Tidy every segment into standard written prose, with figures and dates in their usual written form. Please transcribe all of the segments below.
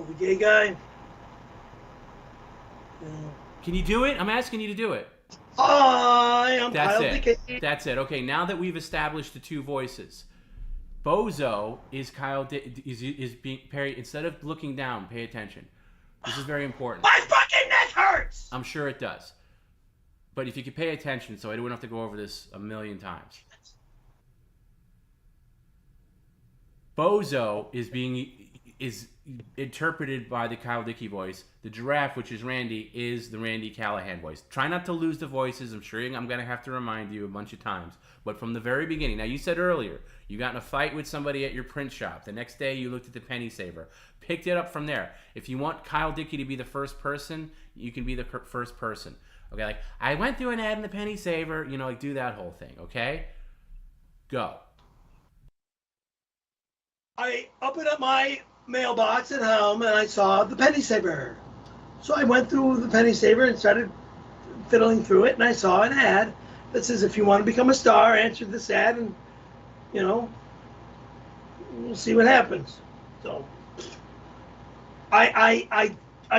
Oh, the gay guy? Yeah. Can you do it? I'm asking you to do it. Hi, I'm That's Kyle it. Dickey. That's it. Okay, now that we've established the two voices, Bozo is is being Perry. Instead of looking down, pay attention. This is very important. My fucking neck hurts! I'm sure it does. But if you could pay attention, so I don't have to go over this a million times. Bozo is interpreted by the Kyle Dickey voice. The Giraffe, which is Randy, is the Randy Callahan voice. Try not to lose the voices. I'm sure I'm going to have to remind you a bunch of times. But from the very beginning, now you said earlier, you got in a fight with somebody at your print shop. The next day you looked at the penny saver. Picked it up from there. If you want Kyle Dickey to be the first person, you can be the first person. Okay, like, I went through an ad in the penny saver. You know, like, do that whole thing, okay? Go. I opened up my mailbox at home and I saw the penny saver. So I went through the penny saver and started fiddling through it, and I saw an ad that says, if you want to become a star, answer this ad and, you know, we'll see what happens. So I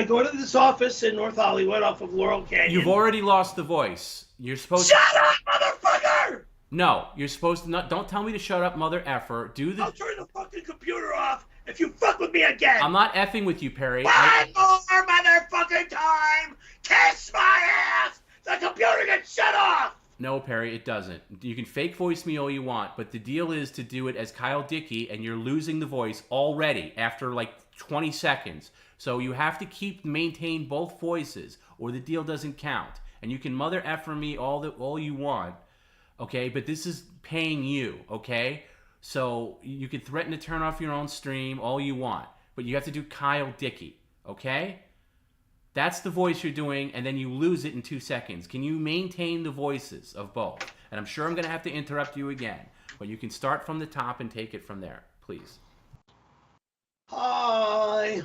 go to this office in North Hollywood off of Laurel Canyon. You've already lost the voice. You're supposed to... Shut up, motherfucker! No, you're supposed to not. Don't tell me to shut up, mother effer. I'll turn the fucking computer off if you fuck with me again. I'm not effing with you, Perry. One more motherfucking time! Kiss my ass! The computer gets shut off! No, Perry, it doesn't. You can fake voice me all you want, but the deal is to do it as Kyle Dickey, and you're losing the voice already after like 20 seconds. So you have to maintain both voices, or the deal doesn't count. And you can mother effer me all you want. Okay, but this is paying you, okay? So you can threaten to turn off your own stream all you want, but you have to do Kyle Dickey, okay? That's the voice you're doing, and then you lose it in 2 seconds. Can you maintain the voices of both? And I'm sure I'm going to have to interrupt you again, but you can start from the top and take it from there, please. Hi.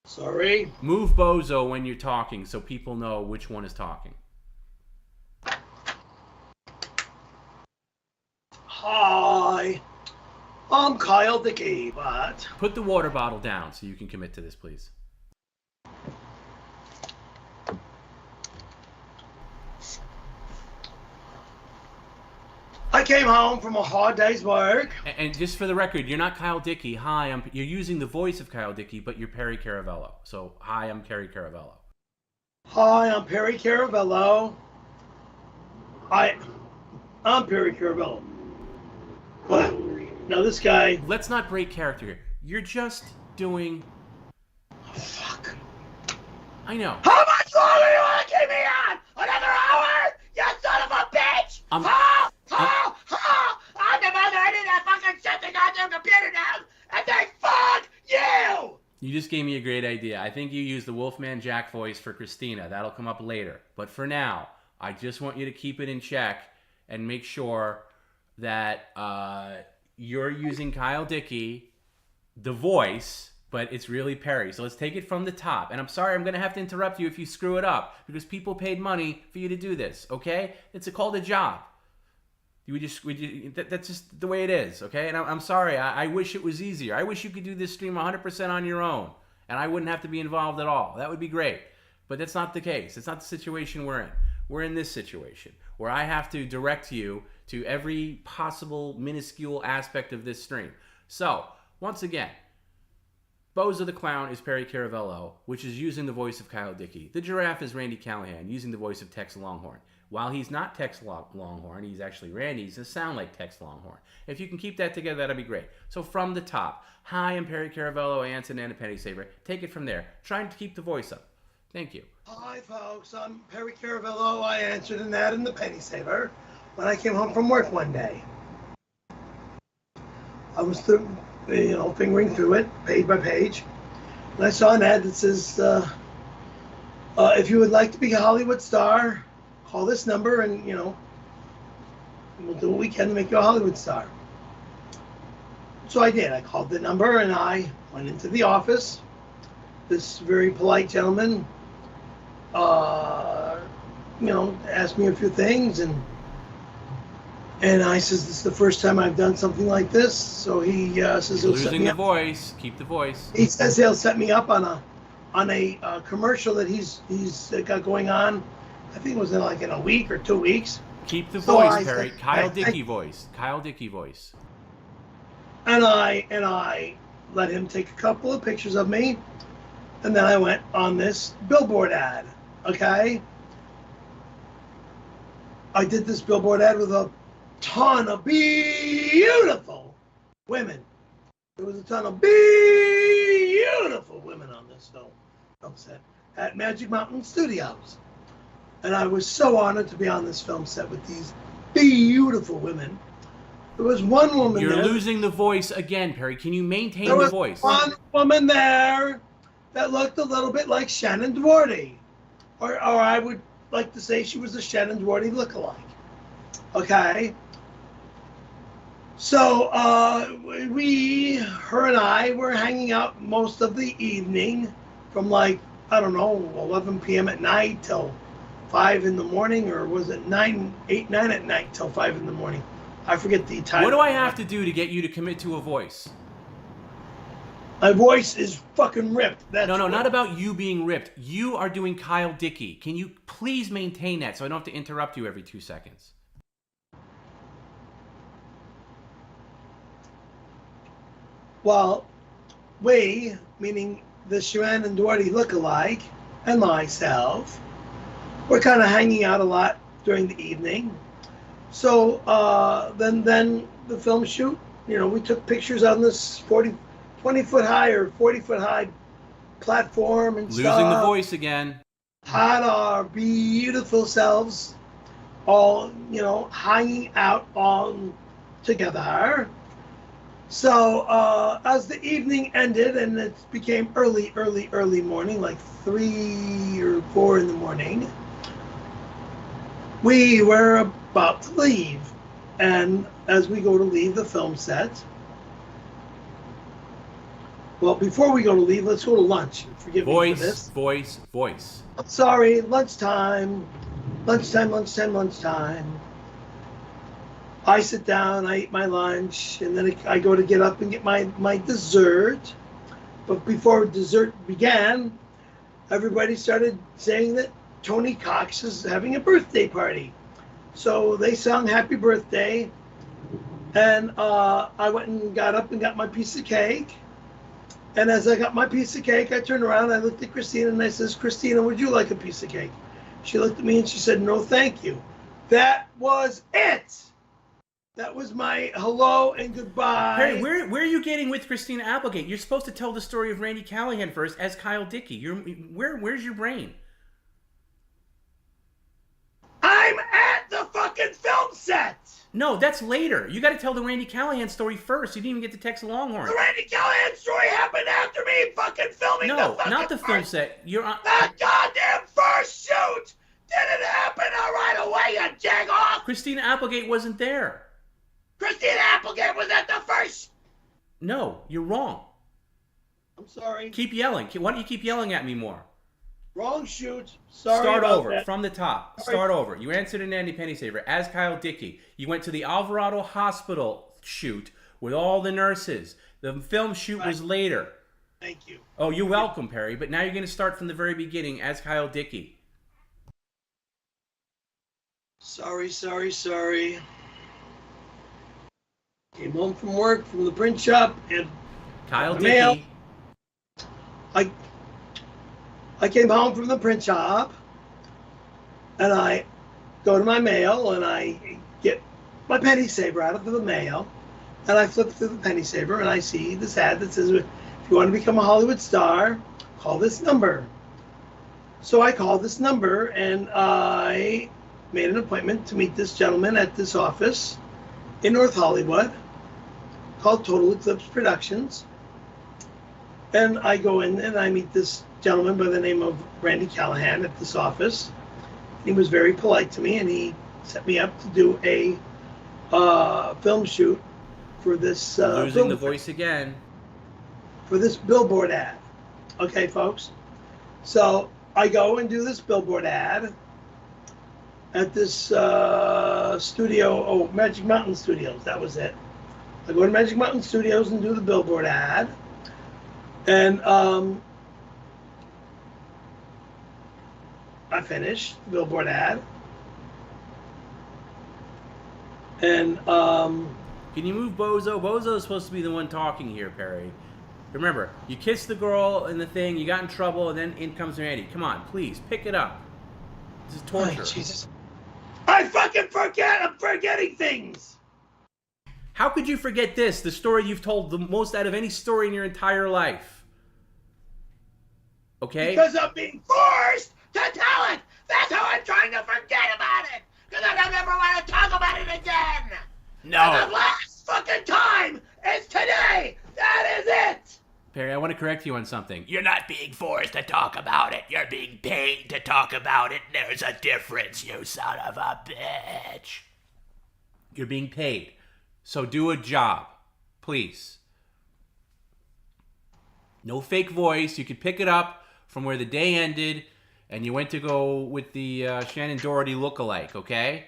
Sorry. Move Bozo when you're talking so people know which one is talking. Hi, I'm Kyle Dickey, but... Put the water bottle down so you can commit to this, please. I came home from a hard day's work. And just for the record, you're not Kyle Dickey. Hi, you're using the voice of Kyle Dickey, but you're Perry Caravello. So, hi, I'm Perry Caravello. Hi, I'm Perry Caravello. I'm Perry Caravello. What? Now this guy... Let's not break character here. You're just doing... Oh, fuck. I know. How much longer do you want to keep me on? Another hour? You son of a bitch! I'm the mother editor that fucking shut the goddamn computer down, and then fuck you! You just gave me a great idea. I think you use the Wolfman Jack voice for Christina. That'll come up later. But for now, I just want you to keep it in check and make sure that you're using Kyle Dickey, the voice, but it's really Perry. So let's take it from the top. And I'm sorry, I'm going to have to interrupt you if you screw it up, because people paid money for you to do this, okay? It's called a job. That's just the way it is, okay? And I'm sorry. I wish it was easier. I wish you could do this stream 100% on your own, and I wouldn't have to be involved at all. That would be great. But that's not the case. It's not the situation we're in. We're in this situation where I have to direct you to every possible minuscule aspect of this stream. So, once again, Bozo the Clown is Perry Caravello, which is using the voice of Kyle Dickey. The Giraffe is Randy Callahan, using the voice of Tex Longhorn. While he's not Tex Longhorn, he's actually Randy. He's going to sound like Tex Longhorn. If you can keep that together, that'd be great. So from the top, hi, I'm Perry Caravello. I answered and a penny saver. Take it from there. Trying to keep the voice up. Thank you. Hi, folks. I'm Perry Caravello. I answered an ad in the penny saver when I came home from work one day. I was, fingering through it, page by page, and I saw an ad that says, if you would like to be a Hollywood star, call this number and, we'll do what we can to make you a Hollywood star. So I did. I called the number and I went into the office. This very polite gentleman, asked me a few things, and And I says, this is the first time I've done something like this. So he says he'll set Losing me the up. voice. Keep the voice. He says he'll set me up on a commercial that he's got going on. I think it was in a week or 2 weeks. Keep the So voice, I Perry. said- Kyle I- Dickey voice. Kyle Dickey voice. And I let him take a couple of pictures of me, and then I went on this billboard ad. Okay. I did this billboard ad with a ton of beautiful women. There was a ton of beautiful women on this film set at Magic Mountain Studios. And I was so honored to be on this film set with these beautiful women. There was one woman You're there. losing the voice again, Perry. Can you maintain There the was voice? one woman there that looked a little bit like Shannon Doherty. Or I would like to say she was a Shannon Doherty lookalike. Okay? So, her and I were hanging out most of the evening from 11 p.m. at night till 5 in the morning, or was it 9 at night till 5 in the morning? I forget the time. What do I have to do to get you to commit to a voice? My voice is fucking ripped. That's No, what- not about you being ripped. You are doing Kyle Dickey. Can you please maintain that so I don't have to interrupt you every 2 seconds? Well, we, meaning the Shannon Doherty lookalike and myself, we're kind of hanging out a lot during the evening. So then the film shoot, we took pictures on this 20-foot high or 40-foot high platform and stuff. Losing the voice again. Had our beautiful selves all, hanging out all together. So as the evening ended and it became early morning, like 3 or 4 in the morning, we were about to leave. And as we go to leave the film set, well, before we go to leave, let's go to lunch. Forgive me for this. Voice. Sorry, lunchtime. I sit down, I eat my lunch, and then I go to get up and get my dessert. But before dessert began, everybody started saying that Tony Cox is having a birthday party. So they sung happy birthday, and I went and got up and got my piece of cake. And as I got my piece of cake, I turned around, I looked at Christina, and I says, Christina, would you like a piece of cake? She looked at me and she said, no, thank you. That was it. That was my hello and goodbye. Perry, where are you getting with Christina Applegate? You're supposed to tell the story of Randy Callahan first as Kyle Dickey. Where's your brain? I'm at the fucking film set. No, that's later. You got to tell the Randy Callahan story first. You didn't even get to text Longhorn. The Randy Callahan story happened after me fucking filming the No, fucking not the film first, set. You're on. the goddamn first shoot didn't happen right away, you jag-off. Christina Applegate wasn't there. Christina Applegate was at the first. No, you're wrong. I'm sorry. Keep yelling. Why don't you keep yelling at me more? Wrong shoot. Sorry Start about over that. from the top. Sorry. Start over. You answered an Andy Pennysaver as Kyle Dickey. You went to the Alvarado Hospital shoot with all the nurses. The film shoot was later. Thank you. Oh, you're welcome, Perry. But now you're going to start from the very beginning as Kyle Dickey. Sorry. Came home from work from the print shop and Kyle mail. Dickey. I came home from the print shop and I go to my mail and I get my penny saver out of the mail and I flip through the penny saver and I see this ad that says, if you want to become a Hollywood star, call this number. So I called this number and I made an appointment to meet this gentleman at this office in North Hollywood called Total Eclipse Productions. And I go in and I meet this gentleman by the name of Randy Callahan at this office. He was very polite to me and he set me up to do a film shoot for this Losing the voice again. for this billboard ad. Okay, folks. So I go and do this billboard ad at this Magic Mountain Studios. That was it. I go to Magic Mountain Studios and do the billboard ad. And I finished the billboard ad. And can you move Bozo? Bozo is supposed to be the one talking here, Perry. Remember, you kissed the girl in the thing, you got in trouble, and then in comes Randy. Come on, please, pick it up. This is torture. Oh, Jesus. I fucking forget! I'm forgetting things! How could you forget this? The story you've told the most out of any story in your entire life. Okay? Because I'm being forced to tell it! That's how I'm trying to forget about it! Because I don't ever want to talk about it again! No! And the last fucking time is today! That is it! Perry, I want to correct you on something. You're not being forced to talk about it. You're being paid to talk about it. There's a difference, you son of a bitch. You're being paid. So do a job. Please. No fake voice. You can pick it up from where the day ended and you went to go with the Shannon Doherty lookalike, okay?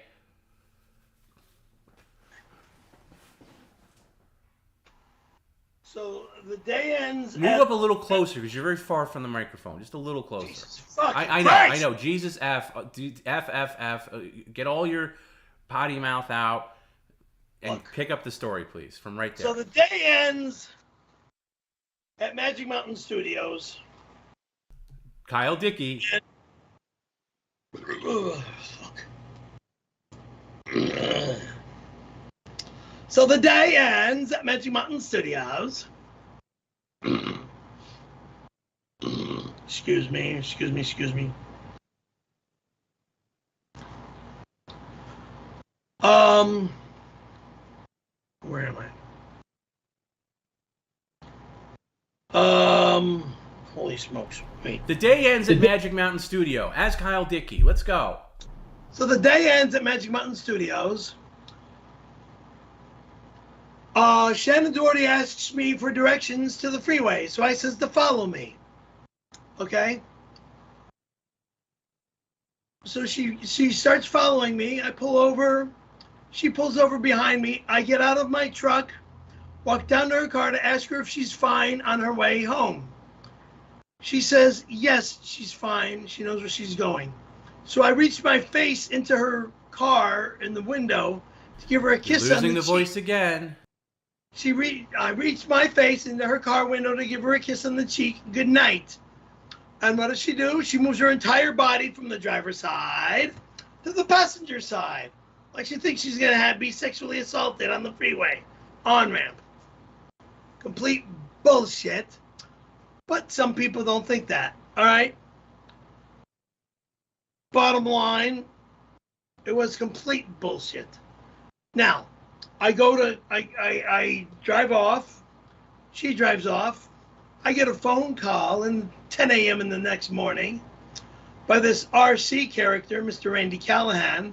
So the day ends. Move up a little closer because you're very far from the microphone. Just a little closer. Jesus fucking I know, Christ. I know. Jesus F. F. Get all your potty mouth out and pick up the story, please, from right there. So the day ends at Magic Mountain Studios. Kyle Dickey. Ugh, fuck. So the day ends at Magic Mountain Studios. Excuse me. Where am I? Holy smokes. Wait. The day ends at Magic Mountain Studio as Kyle Dickey. Let's go. So the day ends at Magic Mountain Studios. Shannon Doherty asks me for directions to the freeway. So I says to follow me. Okay? So she starts following me. I pull over. She pulls over behind me. I get out of my truck, walk down to her car to ask her if she's fine on her way home. She says, yes, she's fine. She knows where she's going. So I reach my face into her car in the window to give her a kiss on the cheek. Losing the voice again. I reached my face into her car window to give her a kiss on the cheek. Good night. And what does she do? She moves her entire body from the driver's side to the passenger side. Like she thinks she's going to be sexually assaulted on the freeway. On-ramp. Complete bullshit. But some people don't think that. All right? Bottom line, it was complete bullshit. Now, I drive off. She drives off. I get a phone call at 10 a.m. in the next morning by this RC character, Mr. Randy Callahan,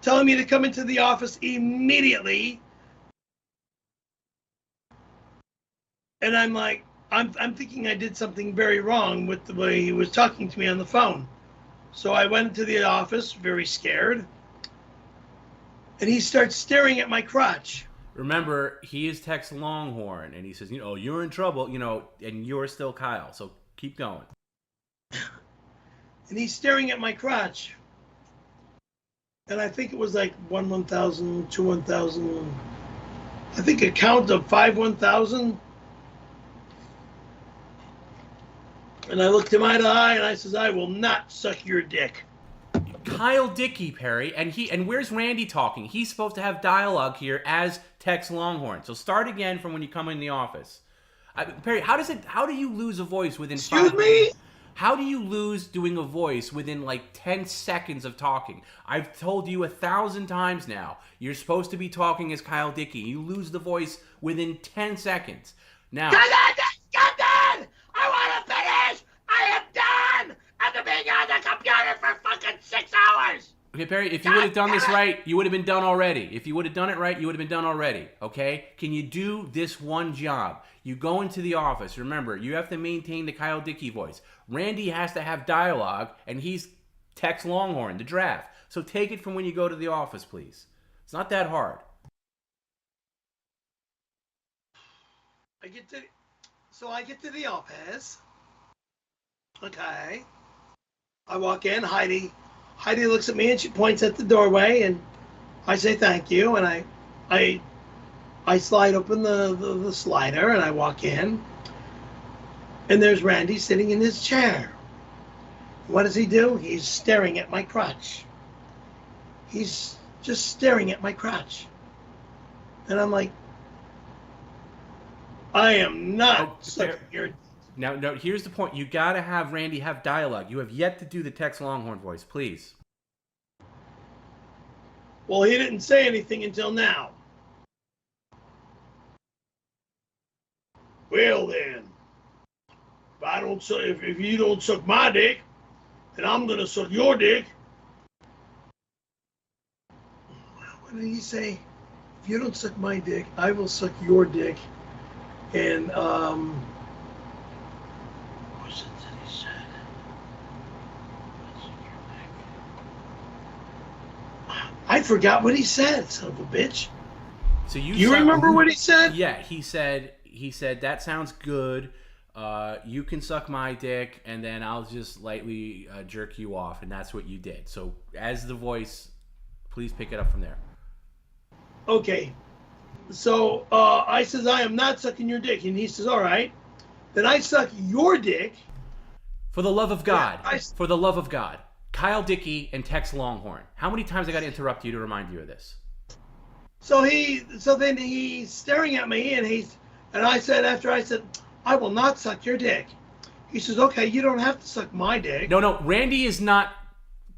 telling me to come into the office immediately. And I'm like, I'm thinking I did something very wrong with the way he was talking to me on the phone. So I went into the office, very scared. And he starts staring at my crotch. Remember, he is Tex Longhorn, and he says, you're in trouble, and you're still Kyle, so keep going. And he's staring at my crotch. And I think it was like 1,000, 2 1,000. I think a count of 5 1,000. And I looked him eye to eye, and I says, I will not suck your dick. Kyle Dickey, Perry, and where's Randy talking? He's supposed to have dialogue here as Tex Longhorn. So start again from when you come in the office. Perry, how do you lose a voice within 5 minutes? Excuse me? How do you lose doing a voice within like 10 seconds of talking? I've told you 1,000 times now. You're supposed to be talking as Kyle Dickey. You lose the voice within 10 seconds. Now. I'm done! I want to finish! I am done! After being on the computer for fucking 6 hours! Okay, Perry, if you would have done this right, you would have been done already. If you would have done it right, you would have been done already, okay? Can you do this one job? You go into the office. Remember, you have to maintain the Kyle Dickey voice. Randy has to have dialogue, and he's Tex Longhorn, the draft. So take it from when you go to the office, please. It's not that hard. I get to the office. Okay. I walk in. Heidi looks at me and she points at the doorway, and I say thank you, and I slide open the slider and I walk in, and there's Randy sitting in his chair. What does he do? He's staring at my crotch. He's just staring at my crotch. And I'm like, I am not sucking your... Now, no, here's the point. You got to have Randy have dialogue. You have yet to do the Tex Longhorn voice, please. Well, he didn't say anything until now. Well then, if you don't suck my dick, then I'm gonna suck your dick. What did he say? If you don't suck my dick, I will suck your dick. And what was it that he said? I forgot what he said, son of a bitch. So you remember what he said? Yeah, he said that sounds good. You can suck my dick, and then I'll just lightly jerk you off, and that's what you did. So as the voice, please pick it up from there. Okay. So I says, I am not sucking your dick. And he says, all right. Then I suck your dick. For the love of God. For the love of God. Kyle Dickey and Tex Longhorn. How many times I got to interrupt you to remind you of this? So then he's staring at me, and I said, I will not suck your dick. He says, okay, you don't have to suck my dick. No, Randy is not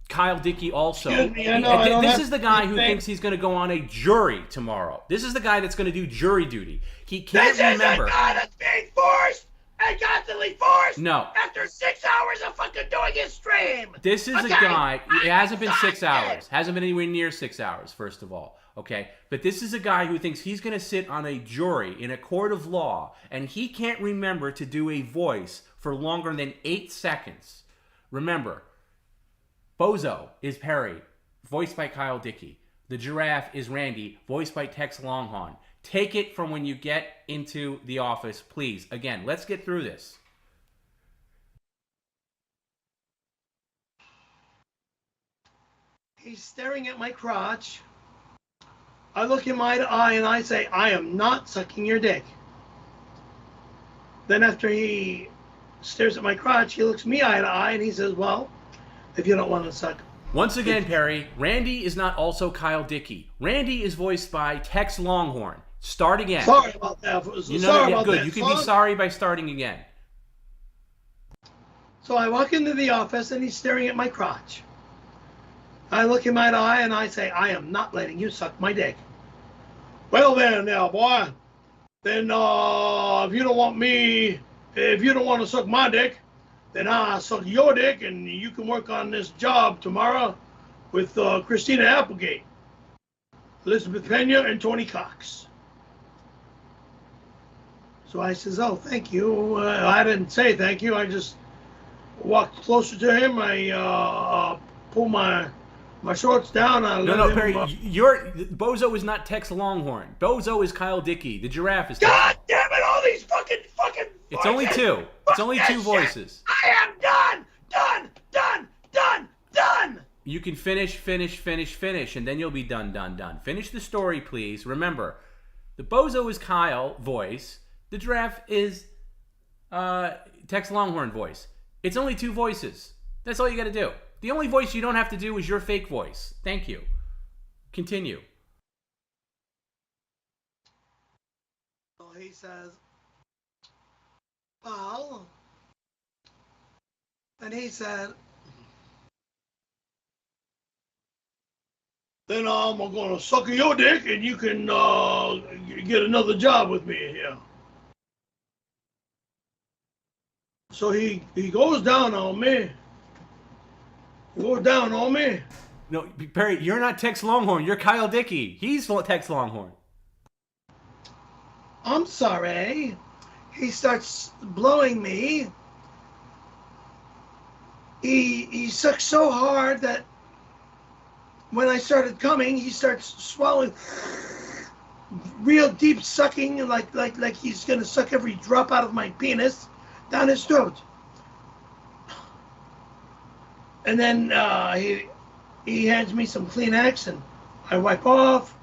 Kyle Dickey also. Excuse me, I know, this is the guy who thinks he's going to go on a jury tomorrow. This is the guy that's going to do jury duty. He can't remember. This is a guy that's being forced and constantly forced. No. After 6 hours of fucking doing his stream. This is a guy. It hasn't been 6 hours. Hasn't been anywhere near 6 hours, first of all. Okay? But this is a guy who thinks he's going to sit on a jury in a court of law, and he can't remember to do a voice for longer than 8 seconds. Remember, Bozo is Perry, voiced by Kyle Dickey. The Giraffe is Randy, voiced by Tex Longhorn. Take it from when you get into the office, please. Again, let's get through this. He's staring at my crotch. I look him eye to eye and I say, I am not sucking your dick. Then after he stares at my crotch, he looks me eye to eye and he says, well, if you don't want to suck. Once again, Perry, Randy is not also Kyle Dickey. Randy is voiced by Tex Longhorn. Start again. Sorry about that. Good. You can be sorry by starting again. So I walk into the office and he's staring at my crotch. I look him eye to eye and I say, I am not letting you suck my dick. Well then, now, boy. Then if you don't want to suck my dick, then I'll suck your dick and you can work on this job tomorrow with Christina Applegate, Elizabeth Pena, and Tony Cox. So I says, oh, thank you. I didn't say thank you. I just walked closer to him. I pulled my shorts down. No, Perry, Bozo is not Tex Longhorn. Bozo is Kyle Dickey. The Giraffe is God damn it, all these fucking It's only two. It's only two voices. I am done. You can finish, and then you'll be done. Finish the story, please. Remember, the Bozo is Kyle voice. The Giraffe is Tex Longhorn voice. It's only two voices. That's all you got to do. The only voice you don't have to do is your fake voice. Thank you. Continue. Well, he says, well, and he said, then I'm going to suck your dick and you can get another job with me here. So he goes down on me. No, Perry, you're not Tex Longhorn. You're Kyle Dickey. He's Tex Longhorn. I'm sorry. He starts blowing me. He sucks so hard that when I started coming, he starts swallowing real deep sucking, like he's gonna suck every drop out of my penis down his throat. And then he hands me some Kleenex, and I wipe off.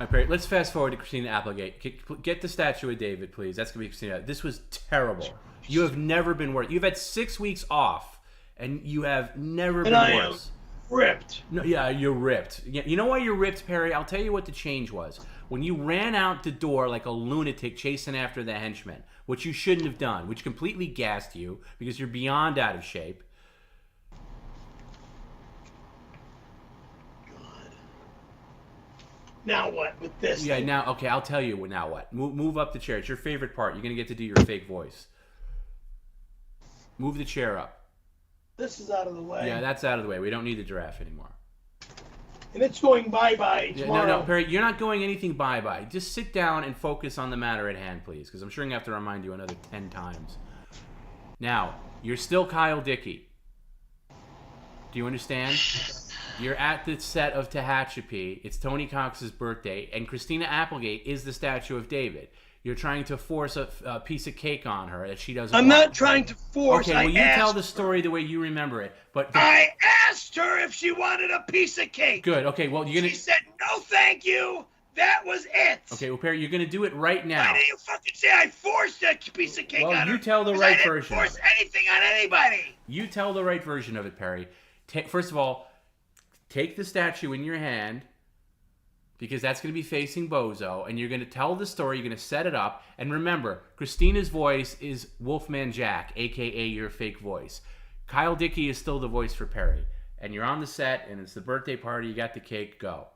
Perry, let's fast forward to Christina Applegate. Get the statue of David, please. That's going to be Christina. This was terrible. You have never been worse. You've had 6 weeks off, and you have never been worse. Am ripped. No, yeah, you're ripped. You know why you're ripped, Perry? I'll tell you what the change was. When you ran out the door like a lunatic chasing after the henchman, which you shouldn't have done, which completely gassed you because you're beyond out of shape. Now what with this? Yeah, now, okay, I'll tell you now what. Move up the chair. It's your favorite part. You're going to get to do your fake voice. Move the chair up. This is out of the way. Yeah, that's out of the way. We don't need the giraffe anymore. And it's going bye-bye tomorrow. No, Perry, you're not going anything bye-bye. Just sit down and focus on the matter at hand, please, because I'm sure I'm going to have to remind you another 10 times. Now, you're still Kyle Dickey. Do you understand? You're at the set of Tehachapi. It's Tony Cox's birthday, and Christina Applegate is the statue of David. You're trying to force a piece of cake on her that she doesn't want. I'm not trying to force. Okay, well, you tell the story the way you remember it. But I asked her if she wanted a piece of cake. Good. Okay, well, you're gonna. She said no, thank you. That was it. Okay, well, Perry, you're gonna do it right now. Why did you fucking say I forced a piece of cake on her? Well, you tell the right version. I didn't force anything on anybody. You tell the right version of it, Perry. First of all, take the statue in your hand, because that's going to be facing Bozo, and you're going to tell the story, you're going to set it up, and remember, Christina's voice is Wolfman Jack, a.k.a. your fake voice. Kyle Dickey is still the voice for Perry, and you're on the set, and it's the birthday party, you got the cake, go.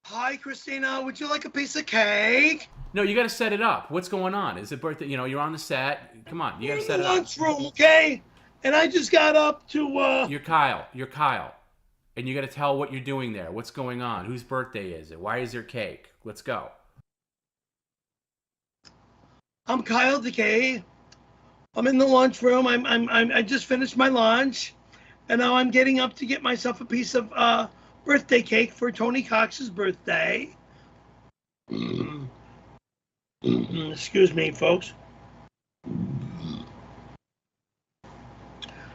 Hi, Christina, would you like a piece of cake? No, you got to set it up. What's going on? Is it birthday? You know, you're on the set. Come on, you got to set it up. Lunchroom, okay? And I just got up to, You're Kyle. And you got to tell what you're doing there. What's going on? Whose birthday is it? Why is there cake? Let's go. I'm Kyle Dickey. I'm in the lunchroom. I just finished my lunch, and now I'm getting up to get myself a piece of birthday cake for Tony Cox's birthday. Excuse me, folks.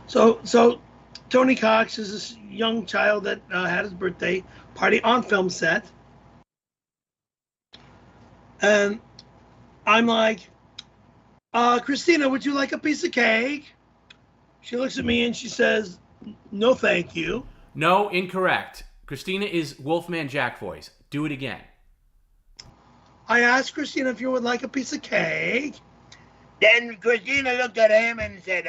So Tony Cox is this young child that had his birthday party on film set. And I'm like, Christina, would you like a piece of cake? She looks at me and she says, no, thank you. No, incorrect. Christina is Wolfman Jack voice. Do it again. I asked Christina if you would like a piece of cake. Then Christina looked at him and said,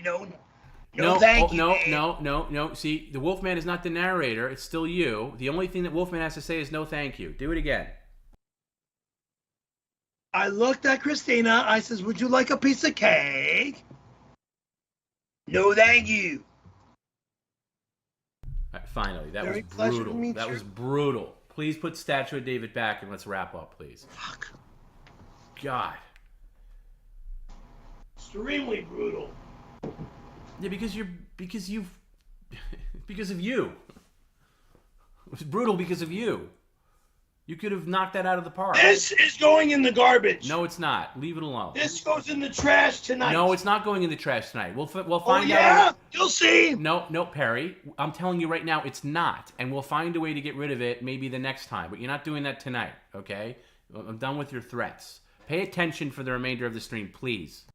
No, thank you. No. See, the Wolfman is not the narrator. It's still you. The only thing that Wolfman has to say is no thank you. Do it again. I looked at Christina. I says, would you like a piece of cake? No, thank you. All right, finally, that was brutal. That was brutal. Please put Statue of David back and let's wrap up, please. Fuck. God. Extremely brutal. Yeah, because of you. It was brutal because of you. You could have knocked that out of the park. This is going in the garbage. No, it's not. Leave it alone. This goes in the trash tonight. No, it's not going in the trash tonight. We'll find out. Yeah, you'll see. No, Perry. I'm telling you right now, it's not, and we'll find a way to get rid of it maybe the next time. But you're not doing that tonight, okay? I'm done with your threats. Pay attention for the remainder of the stream, please.